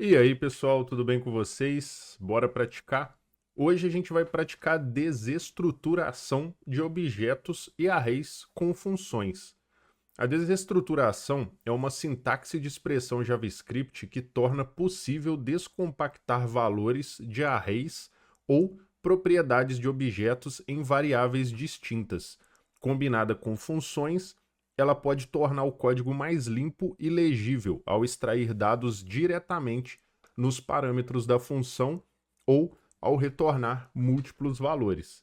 E aí, pessoal, tudo bem com vocês? Bora praticar? Hoje a gente vai praticar desestruturação de objetos e arrays com funções. A desestruturação é uma sintaxe de expressão JavaScript que torna possível descompactar valores de arrays ou propriedades de objetos em variáveis distintas. Combinada com funções, ela pode tornar o código mais limpo e legível ao extrair dados diretamente nos parâmetros da função ou ao retornar múltiplos valores.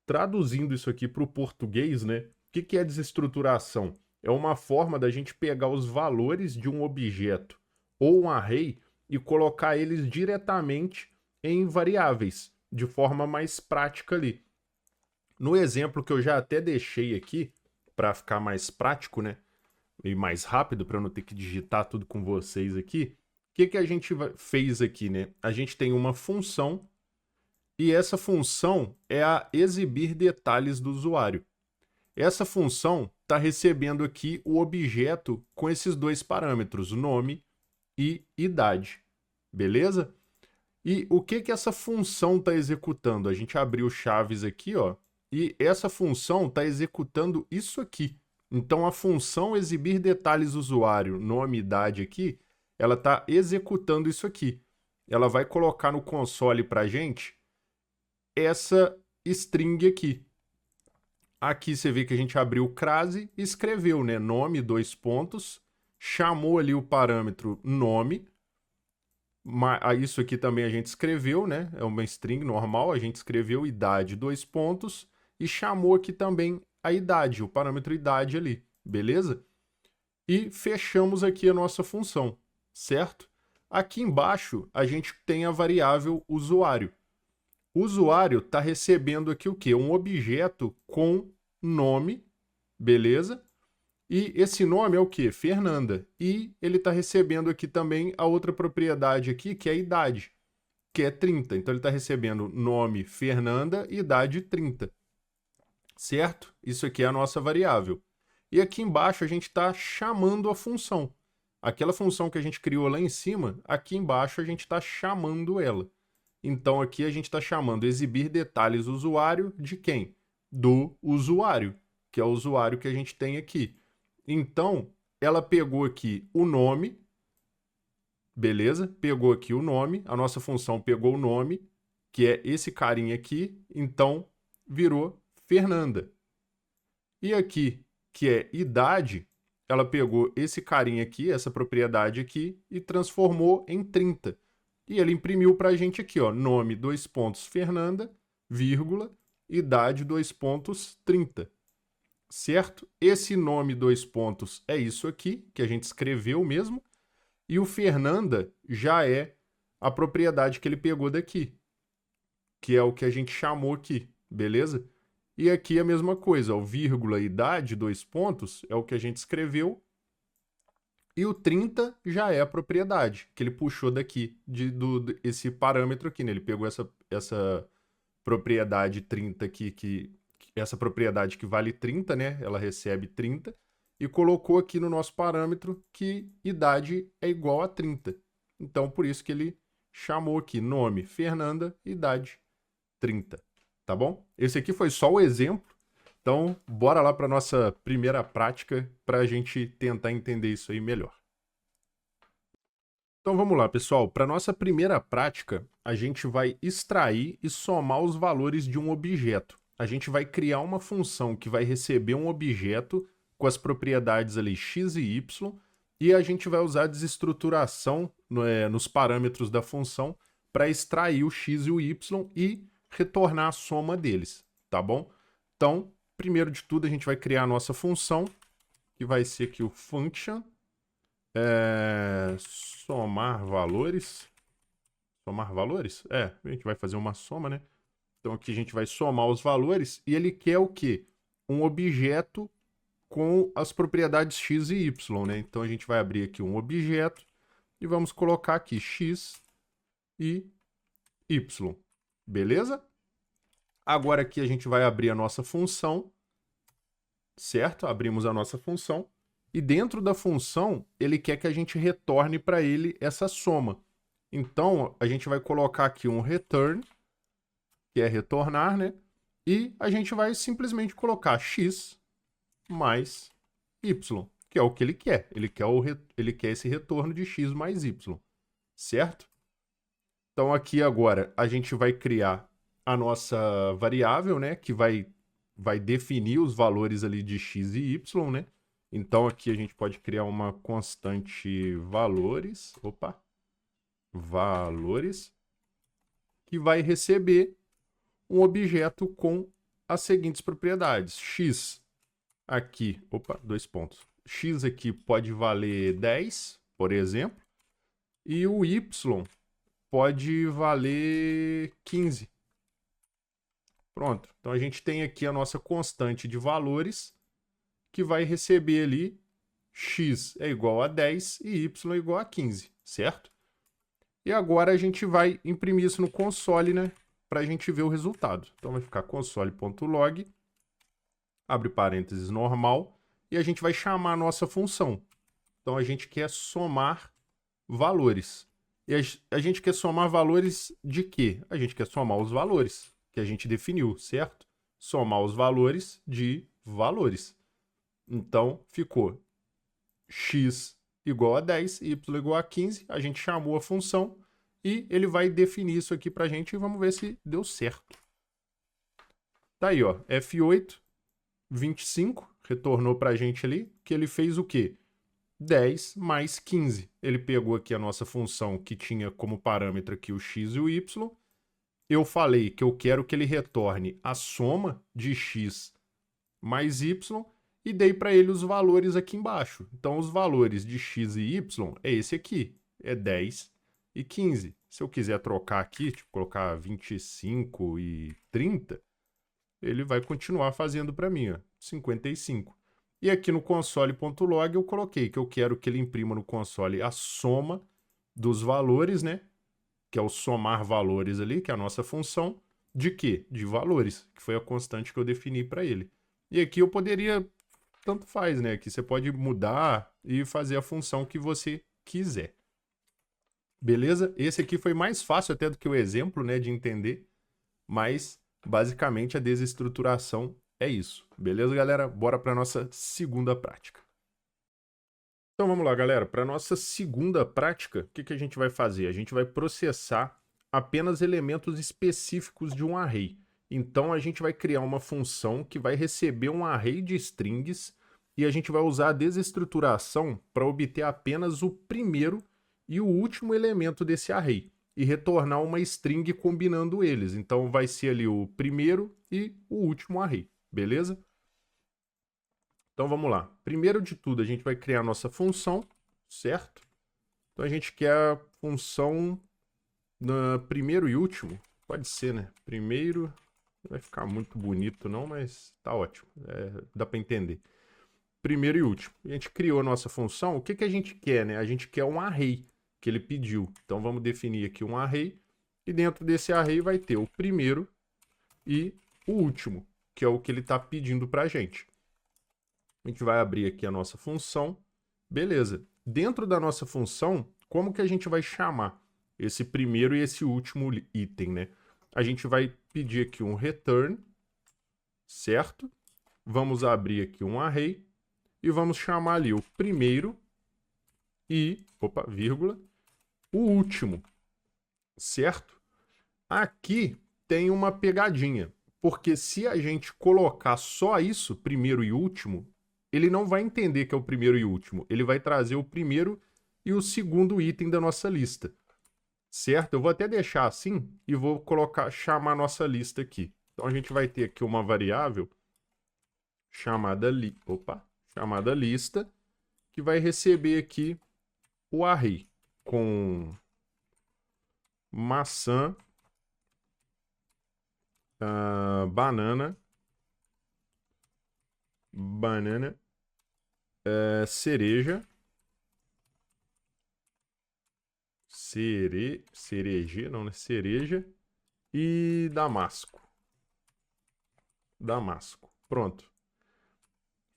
Traduzindo isso aqui para o português, né? O que é desestruturação? É uma forma da gente pegar os valores de um objeto ou um array e colocar eles diretamente em variáveis, de forma mais prática ali. No exemplo que eu já até deixei aqui, para ficar mais prático, né? E mais rápido, para eu não ter que digitar tudo com vocês aqui, o que a gente fez aqui, né? A gente tem uma função e essa função é a exibir detalhes do usuário. Essa função está recebendo aqui o objeto com esses dois parâmetros, nome e idade, beleza? E o que essa função está executando? A gente abriu chaves aqui, ó, e essa função está executando isso aqui. Então a função exibir detalhes usuário, nome e idade aqui, ela está executando isso aqui. Ela vai colocar no console para a gente essa string aqui. Aqui você vê que a gente abriu o crase e escreveu, né? Nome, dois pontos, chamou ali o parâmetro nome. Isso aqui também a gente escreveu, né? É uma string normal, a gente escreveu idade, dois pontos, e chamou aqui também a idade, o parâmetro idade ali, beleza? E fechamos aqui a nossa função, certo? Aqui embaixo a gente tem a variável usuário. O usuário está recebendo aqui o quê? Um objeto com nome, beleza? E esse nome é o quê? Fernanda. E ele está recebendo aqui também a outra propriedade aqui, que é a idade, que é 30. Então ele está recebendo nome Fernanda e idade 30. Certo? Isso aqui é a nossa variável. E aqui embaixo a gente está chamando a função. Aquela função que a gente criou lá em cima, aqui embaixo a gente está chamando ela. Então aqui a gente está chamando exibir detalhes usuário de quem? Do usuário, que é o usuário que a gente tem aqui. Então, ela pegou aqui o nome, beleza? Pegou aqui o nome, a nossa função pegou o nome, que é esse carinha aqui, então virou Fernanda. E aqui, que é idade, ela pegou esse carinha aqui, essa propriedade aqui, e transformou em 30. E ele imprimiu para a gente aqui, ó, nome, dois pontos, Fernanda, vírgula, idade, dois pontos, 30. Certo? Esse nome, dois pontos, é isso aqui, que a gente escreveu mesmo, e o Fernanda já é a propriedade que ele pegou daqui, que é o que a gente chamou aqui, beleza? E aqui a mesma coisa, o vírgula, idade, dois pontos, é o que a gente escreveu, e o 30 já é a propriedade, que ele puxou daqui, esse parâmetro aqui, né? Ele pegou essa propriedade 30 aqui, essa propriedade que vale 30, né? Ela recebe 30, e colocou aqui no nosso parâmetro que idade é igual a 30. Então, por isso que ele chamou aqui nome Fernanda, idade 30, tá bom? Esse aqui foi só o exemplo, então bora lá para nossa primeira prática para a gente tentar entender isso aí melhor. Então vamos lá, pessoal. Para nossa primeira prática, a gente vai extrair e somar os valores de um objeto. A gente vai criar uma função que vai receber um objeto com as propriedades ali x e y, e a gente vai usar a desestruturação nos parâmetros da função para extrair o x e o y e retornar a soma deles, tá bom? Então, primeiro de tudo, a gente vai criar a nossa função, que vai ser aqui o function, somar valores. Somar valores? A gente vai fazer uma soma, né? Então aqui a gente vai somar os valores e ele quer o quê? Um objeto com as propriedades x e y, né? Então a gente vai abrir aqui um objeto e vamos colocar aqui x e y. Beleza? Agora aqui a gente vai abrir a nossa função, certo? Abrimos a nossa função. E dentro da função, ele quer que a gente retorne para ele essa soma. Então, a gente vai colocar aqui um return, que é retornar, né? E a gente vai simplesmente colocar x mais y, que é o que ele quer. Ele quer esse retorno de x mais y, certo? Então, aqui agora, a gente vai criar a nossa variável, né? Que vai definir os valores ali de x e y, né? Então, aqui a gente pode criar uma constante valores. Opa! Valores. Que vai receber um objeto com as seguintes propriedades. X aqui, opa, 2 pontos. X aqui pode valer 10, por exemplo, e o Y pode valer 15. Pronto. Então a gente tem aqui a nossa constante de valores que vai receber ali x é igual a 10 e y é igual a 15, certo? E agora a gente vai imprimir isso no console, né? Para a gente ver o resultado. Então vai ficar console.log, abre parênteses normal, e a gente vai chamar a nossa função. Então a gente quer somar valores. E a gente quer somar valores de quê? A gente quer somar os valores que a gente definiu, certo? Somar os valores de valores. Então ficou x igual a 10, y igual a 15, a gente chamou a função e ele vai definir isso aqui pra gente e vamos ver se deu certo. Tá aí, ó, F8, 25, retornou pra gente ali, que ele fez o quê? 10 mais 15. Ele pegou aqui a nossa função que tinha como parâmetro aqui o x e o y. Eu falei que eu quero que ele retorne a soma de x mais y e dei para ele os valores aqui embaixo. Então, os valores de x e y é esse aqui, é 10 e 15. Se eu quiser trocar aqui, tipo, colocar 25 e 30, ele vai continuar fazendo para mim, ó, 55. E aqui no console.log eu coloquei que eu quero que ele imprima no console a soma dos valores, né? Que é o somar valores ali, que é a nossa função. De quê? De valores, que foi a constante que eu defini para ele. E aqui eu poderia, tanto faz, né? Aqui você pode mudar e fazer a função que você quiser. Beleza? Esse aqui foi mais fácil até do que o exemplo, né? De entender. Mas, basicamente, a desestruturação é isso. Beleza, galera? Bora para nossa segunda prática. Então vamos lá, galera. Para nossa segunda prática, o que a gente vai fazer? A gente vai processar apenas elementos específicos de um array. Então a gente vai criar uma função que vai receber um array de strings e a gente vai usar a desestruturação para obter apenas o primeiro e o último elemento desse array e retornar uma string combinando eles. Então vai ser ali o primeiro e o último array, beleza? Então vamos lá. Primeiro de tudo, a gente vai criar a nossa função, certo? Então a gente quer a função na primeiro e último. Pode ser, né? Primeiro, não vai ficar muito bonito não, mas tá ótimo. Dá para entender. Primeiro e último. A gente criou a nossa função. O que a gente quer, né? A gente quer um array que ele pediu. Então vamos definir aqui um array. E dentro desse array vai ter o primeiro e o último, que é o que ele está pedindo para a gente. A gente vai abrir aqui a nossa função. Beleza. Dentro da nossa função, como que a gente vai chamar esse primeiro e esse último item, né? A gente vai pedir aqui um return, certo? Vamos abrir aqui um array e vamos chamar ali o primeiro e, opa, vírgula, o último, certo? Aqui tem uma pegadinha, porque se a gente colocar só isso, primeiro e último, ele não vai entender que é o primeiro e último. Ele vai trazer o primeiro e o segundo item da nossa lista. Certo? Eu vou até deixar assim e vou chamar a nossa lista aqui. Então a gente vai ter aqui uma variável chamada lista, que vai receber aqui o array com maçã, banana, cereja, cereja, não, né? Cereja e damasco. Pronto.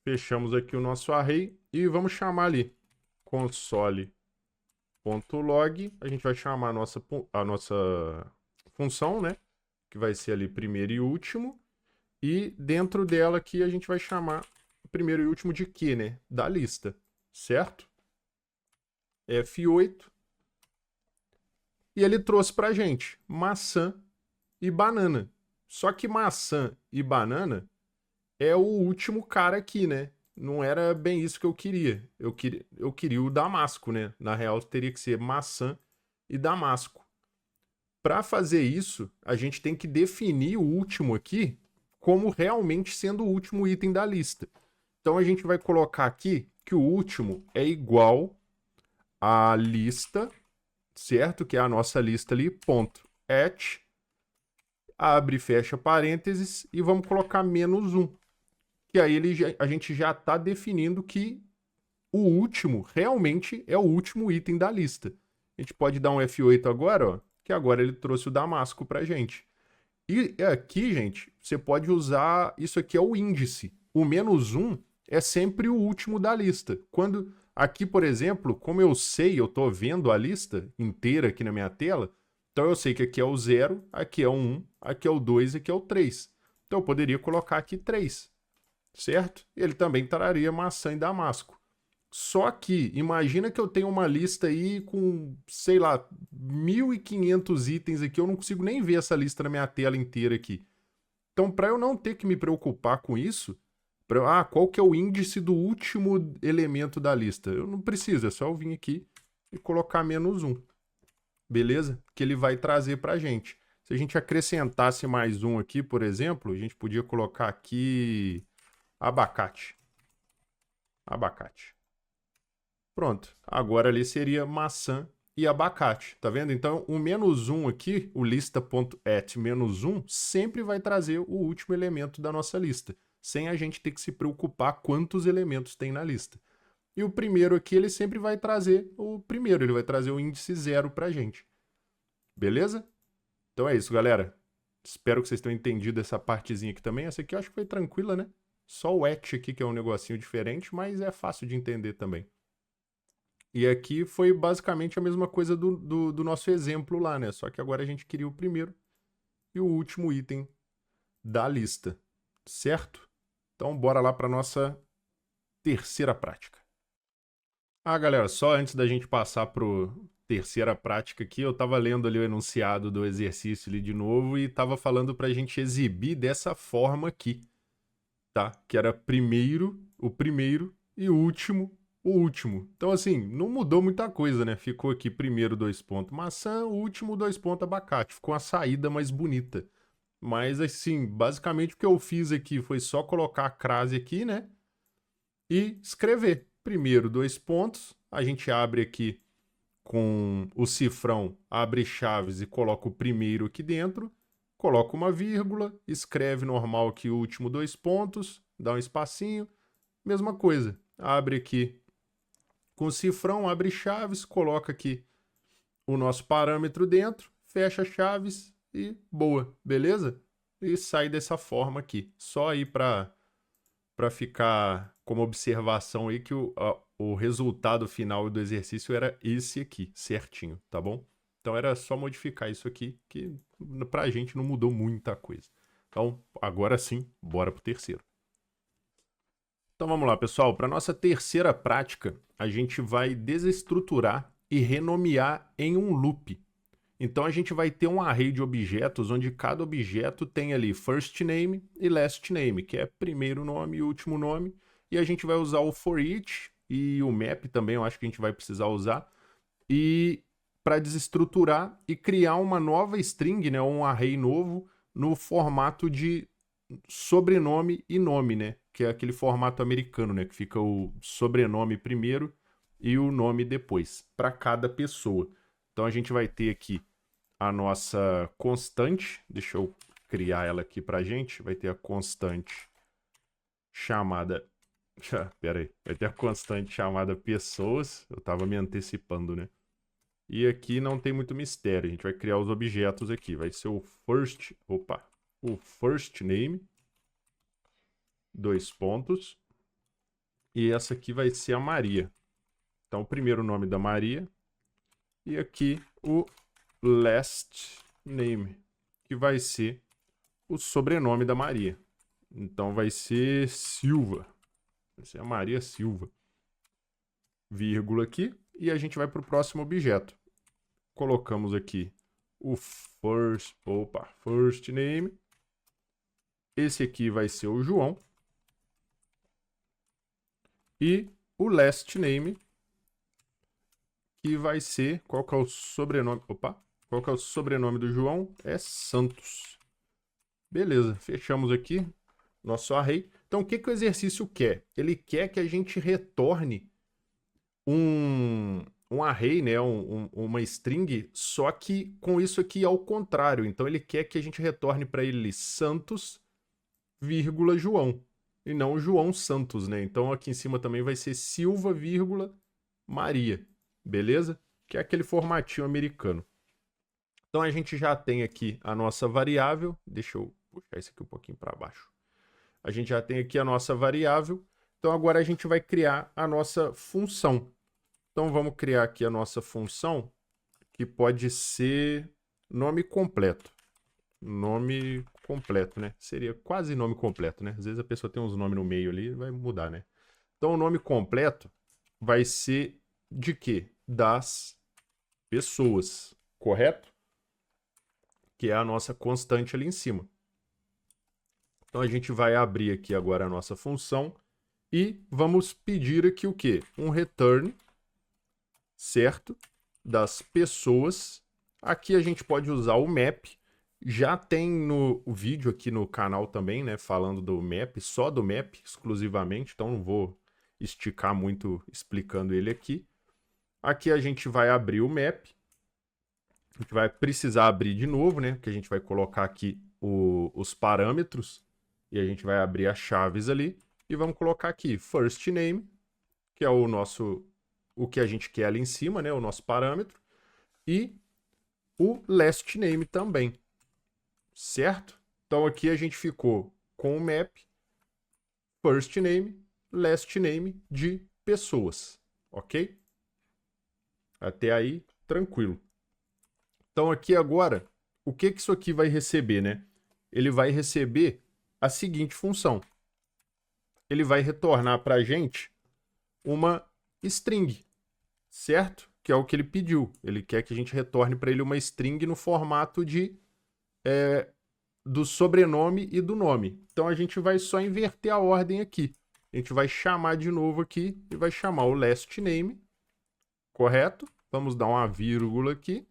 Fechamos aqui o nosso array e vamos chamar ali console.log ponto log, a gente vai chamar a nossa função, né? Que vai ser ali primeiro e último. E dentro dela aqui a gente vai chamar o primeiro e último de quê, né? Da lista, certo? F8. E ele trouxe pra gente maçã e banana. Só que maçã e banana é o último cara aqui, né? Não era bem isso que eu queria. Eu queria o damasco, né? Na real, teria que ser maçã e damasco. Para fazer isso, a gente tem que definir o último aqui como realmente sendo o último item da lista. Então a gente vai colocar aqui que o último é igual à lista, certo? Que é a nossa lista ali, ponto at, abre e fecha parênteses, e vamos colocar -1. Que aí a gente já está definindo que o último realmente é o último item da lista. A gente pode dar um F8 agora, ó, que agora ele trouxe o damasco para a gente. E aqui, gente, você pode usar, isso aqui é o índice. O -1 é sempre o último da lista. Quando aqui, por exemplo, como eu sei, eu estou vendo a lista inteira aqui na minha tela, então eu sei que aqui é o 0, aqui é o 1, aqui é o 2, aqui é o 3. Então eu poderia colocar aqui 3, certo? Ele também traria maçã e damasco. Só que, imagina que eu tenho uma lista aí com, sei lá, 1.500 itens aqui, eu não consigo nem ver essa lista na minha tela inteira aqui. Então, para eu não ter que me preocupar com isso, qual que é o índice do último elemento da lista? Eu não preciso, é só eu vir aqui e colocar -1, beleza? Que ele vai trazer para a gente. Se a gente acrescentasse mais um aqui, por exemplo, a gente podia colocar aqui abacate. Abacate. Pronto. Agora ali seria maçã e abacate, tá vendo? Então, o -1 aqui, o lista.at -1, sempre vai trazer o último elemento da nossa lista, sem a gente ter que se preocupar quantos elementos tem na lista. E o primeiro aqui, ele sempre vai trazer o primeiro, ele vai trazer o índice 0 pra gente. Beleza? Então é isso, galera. Espero que vocês tenham entendido essa partezinha aqui também. Essa aqui eu acho que foi tranquila, né? Só o at aqui que é um negocinho diferente, mas é fácil de entender também. E aqui foi basicamente a mesma coisa do nosso exemplo lá, né? Só que agora a gente queria o primeiro e o último item da lista, certo? Então bora lá para nossa terceira prática. Galera, só antes da gente passar para terceira prática aqui, eu estava lendo ali o enunciado do exercício ali de novo e estava falando para a gente exibir dessa forma aqui, tá? Que era o primeiro e o último. Então, assim, não mudou muita coisa, né? Ficou aqui primeiro 2 pontos maçã, o último 2 pontos abacate. Ficou uma saída mais bonita. Mas, assim, basicamente o que eu fiz aqui foi só colocar a crase aqui, né? E escrever. Primeiro 2 pontos. A gente abre aqui com o cifrão, abre chaves e coloca o primeiro aqui dentro. Coloca uma vírgula, escreve normal aqui o último 2 pontos, dá um espacinho. Mesma coisa. Abre aqui com o cifrão, abre chaves, coloca aqui o nosso parâmetro dentro, fecha chaves e boa, beleza? E sai dessa forma aqui. Só aí para ficar como observação aí que o resultado final do exercício era esse aqui, certinho, tá bom? Então era só modificar isso aqui, que pra gente não mudou muita coisa. Então, agora sim, bora pro terceiro. Então vamos lá, pessoal. Para nossa terceira prática, a gente vai desestruturar e renomear em um loop. Então a gente vai ter um array de objetos onde cada objeto tem ali first name e last name, que é primeiro nome e último nome. E a gente vai usar o for each e o map também, eu acho que a gente vai precisar usar. E para desestruturar e criar uma nova string, né, um array novo, no formato de sobrenome e nome, né? Que é aquele formato americano, né? Que fica o sobrenome primeiro e o nome depois, para cada pessoa. Então a gente vai ter aqui a nossa constante, deixa eu criar ela aqui pra gente, vai ter a constante chamada, pera aí, vai ter a constante chamada pessoas, eu tava me antecipando, né? E aqui não tem muito mistério, a gente vai criar os objetos aqui, vai ser o first name, 2 pontos, e essa aqui vai ser a Maria. Então o primeiro nome da Maria E aqui o last name, que vai ser o sobrenome da Maria. Então vai ser Silva. Vai ser a Maria Silva. Vírgula aqui. E a gente vai para o próximo objeto. Colocamos aqui o first name. Esse aqui vai ser o João. E o last name, que vai ser... Qual que é o sobrenome? Qual que é o sobrenome do João? É Santos. Beleza, fechamos aqui nosso array. Então, o que o exercício quer? Ele quer que a gente retorne um array, né? Uma string, só que com isso aqui ao contrário. Então, ele quer que a gente retorne para ele Santos, vírgula, João. E não João Santos, né? Então, aqui em cima também vai ser Silva, vírgula, Maria. Beleza? Que é aquele formatinho americano. Então, a gente já tem aqui a nossa variável. Deixa eu puxar isso aqui um pouquinho para baixo. A gente já tem aqui a nossa variável. Então, agora a gente vai criar a nossa função. Então, vamos criar aqui a nossa função, que pode ser nome completo. Nome completo, né? Seria quase nome completo, né? Às vezes a pessoa tem uns nomes no meio ali, vai mudar, né? Então, o nome completo vai ser de quê? Das pessoas, correto? Que é a nossa constante ali em cima. Então, a gente vai abrir aqui agora a nossa função e vamos pedir aqui o quê? Um return, certo? Das pessoas. Aqui a gente pode usar o map. Já tem no vídeo aqui no canal também, né? Falando do map, só do map exclusivamente. Então não vou esticar muito explicando ele aqui. Aqui a gente vai abrir o map. A gente vai precisar abrir de novo, né? Porque a gente vai colocar aqui os parâmetros. E a gente vai abrir as chaves ali. E vamos colocar aqui first name, que é o que a gente quer ali em cima, né? O nosso parâmetro. E o last name também. Certo? Então aqui a gente ficou com o map, first name, last name de pessoas. Ok? Até aí, tranquilo. Então aqui agora, o que isso aqui vai receber, né? Ele vai receber a seguinte função. Ele vai retornar para a gente uma string, certo? Que é o que ele pediu. Ele quer que a gente retorne para ele uma string no formato do sobrenome e do nome. Então a gente vai só inverter a ordem aqui. A gente vai chamar de novo aqui e vai chamar o last name, correto? Vamos dar uma vírgula aqui.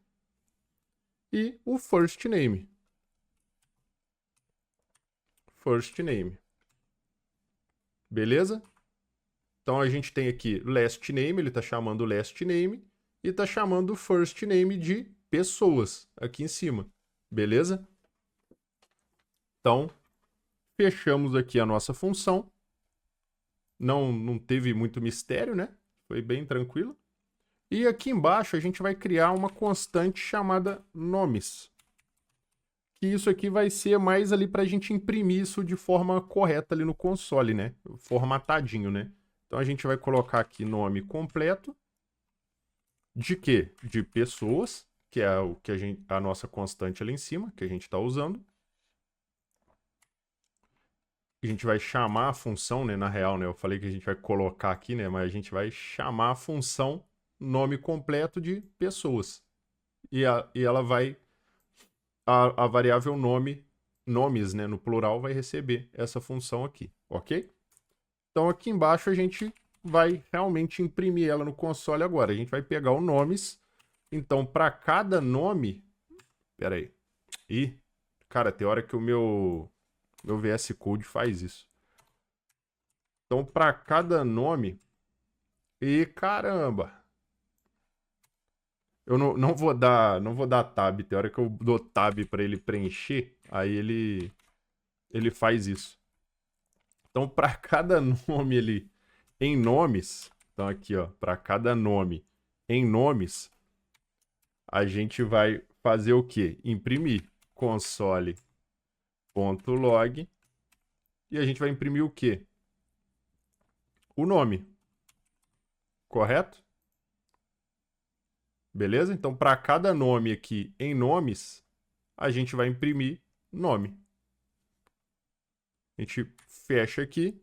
E o first name. First name. Beleza? Então a gente tem aqui last name, ele está chamando o last name e está chamando o first name de pessoas aqui em cima. Beleza? Então, fechamos aqui a nossa função. Não teve muito mistério, né? Foi bem tranquilo. E aqui embaixo a gente vai criar uma constante chamada nomes. Que isso aqui vai ser mais ali para a gente imprimir isso de forma correta ali no console, né? Formatadinho, né? Então a gente vai colocar aqui nome completo. De quê? De pessoas, que é o que a nossa constante ali em cima, que a gente está usando. A gente vai chamar a função, né? Na real, né? Eu falei que a gente vai colocar aqui, né? Mas a gente vai chamar a função nome completo de pessoas. E ela vai... A variável nomes, né? No plural, vai receber essa função aqui, ok? Então aqui embaixo a gente vai realmente imprimir ela no console agora. A gente vai pegar o nomes. Então, para cada nome... Pera aí. Ih, cara, tem hora que o meu VS Code faz isso. Então, para cada nome... E caramba! Eu não vou dar tab. Tem hora que eu dou tab para ele preencher, aí ele faz isso. Então, para cada nome ali em nomes, então aqui, ó, para cada nome em nomes, a gente vai fazer o quê? Imprimir console.log e a gente vai imprimir o quê? O nome. Correto? Beleza? Então, para cada nome aqui em nomes, a gente vai imprimir nome. A gente fecha aqui,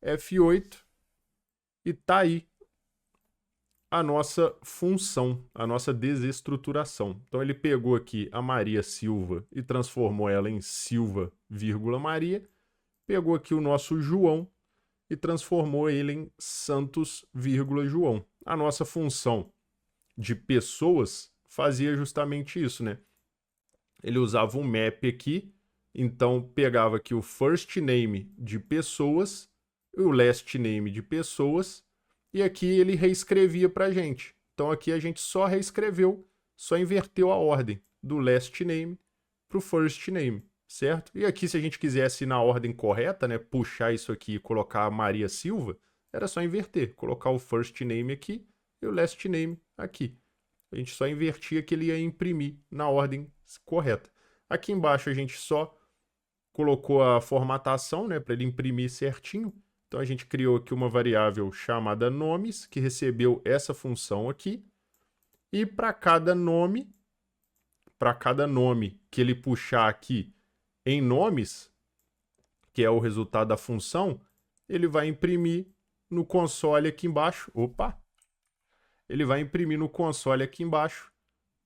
F8, e tá aí a nossa função, a nossa desestruturação. Então ele pegou aqui a Maria Silva e transformou ela em Silva, Maria. Pegou aqui o nosso João e transformou ele em Santos, João. A nossa função de pessoas fazia justamente isso, né? Ele usava um map aqui, então pegava aqui o first name de pessoas e o last name de pessoas, e aqui ele reescrevia para a gente. Então aqui a gente só reescreveu, só inverteu a ordem do last name para o first name, certo? E aqui se a gente quisesse ir na ordem correta, né, puxar isso aqui e colocar a Maria Silva, era só inverter, colocar o first name aqui e o last name aqui. A gente só invertia que ele ia imprimir na ordem correta. Aqui embaixo a gente só colocou a formatação, né, para ele imprimir certinho. Então a gente criou aqui uma variável chamada nomes, que recebeu essa função aqui. E para cada nome que ele puxar aqui em nomes, que é o resultado da função, ele vai imprimir no console aqui embaixo. Opa! Ele vai imprimir no console aqui embaixo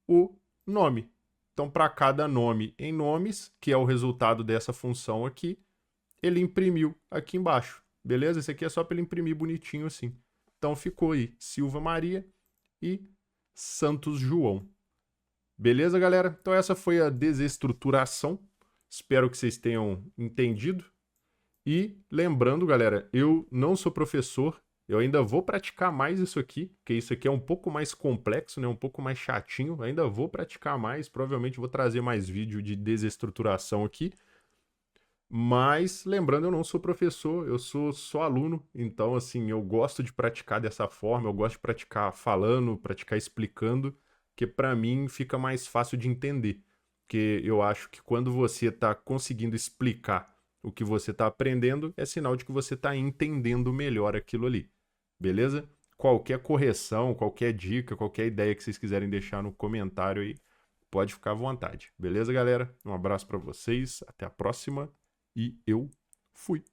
o nome. Então, para cada nome em nomes, que é o resultado dessa função aqui, ele imprimiu aqui embaixo. Beleza? Esse aqui é só para ele imprimir bonitinho assim. Então, ficou aí Silva Maria e Santos João. Beleza, galera? Então, essa foi a desestruturação. Espero que vocês tenham entendido. E lembrando, galera, eu não sou professor, eu ainda vou praticar mais isso aqui, porque isso aqui é um pouco mais complexo, né? Um pouco mais chatinho. Ainda vou praticar mais, provavelmente vou trazer mais vídeo de desestruturação aqui. Mas, lembrando, eu não sou professor, eu sou só aluno. Então, assim, eu gosto de praticar dessa forma, eu gosto de praticar falando, praticar explicando, que para mim fica mais fácil de entender. Porque eu acho que quando você está conseguindo explicar o que você está aprendendo, é sinal de que você está entendendo melhor aquilo ali. Beleza? Qualquer correção, qualquer dica, qualquer ideia que vocês quiserem deixar no comentário aí, pode ficar à vontade. Beleza, galera? Um abraço para vocês, até a próxima e eu fui.